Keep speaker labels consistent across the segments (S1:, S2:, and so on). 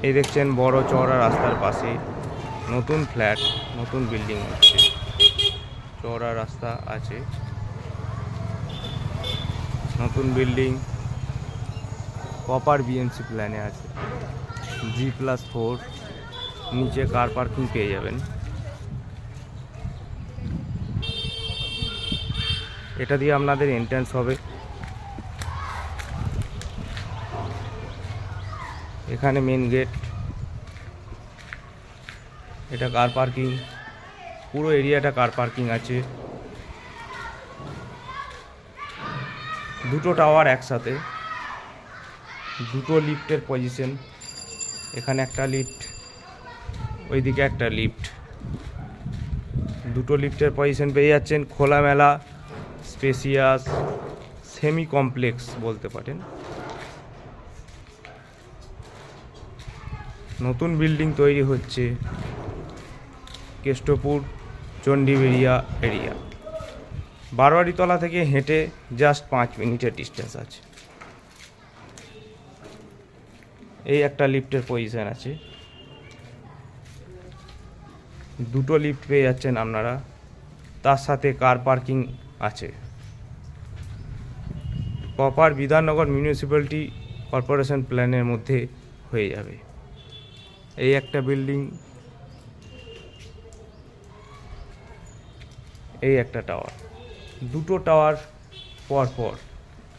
S1: এই দেখছেন বড় চওড়া রাস্তার পাশে নতুন ফ্ল্যাট, নতুন বিল্ডিং হচ্ছে। চওড়া রাস্তা আছে, নতুন বিল্ডিং, প্রপার বিএমসি প্ল্যানে আছে। G+4, নিচে কার পার্কিং পেয়ে যাবেন। এটা দিয়ে আপনাদের এন্ট্রান্স হবে। এখানে মেন গেট, এটা কার পার্কিং, পুরো এরিয়াটা কার পার্কিং আছে। দুটো টাওয়ার একসাথে, দুটো লিফটের পজিশন, এখানে একটা লিফট, ওইদিকে একটা লিফট, দুটো লিফটের পজিশন পেয়ে যাচ্ছেন। খোলামেলা, স্পেসিয়াস, সেমি কমপ্লেক্স বলতে পারেন। নতুন বিল্ডিং তৈরি হচ্ছে কেষ্টপুর চণ্ডীবেড়িয়া এরিয়া। বারোয়ারিতলা থেকে হেঁটে জাস্ট 5 মিনিটের ডিস্টেন্স আছে। এই একটা লিফটের পজিশন আছে, দুটো লিফট পেয়ে যাচ্ছেন আপনারা, তার সাথে কার পার্কিং আছে। প্রপার বিধাননগর মিউনিসিপ্যালিটি কর্পোরেশন প্ল্যানের মধ্যে হয়ে যাবে। এই একটা বিল্ডিং, এই একটা টাওয়ার, দুটো টাওয়ার পরপর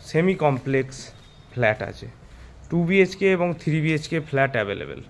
S1: সেমি কমপ্লেক্স ফ্ল্যাট আছে। 2 BHK এবং 3 BHK ফ্ল্যাট অ্যাভেলেবেল।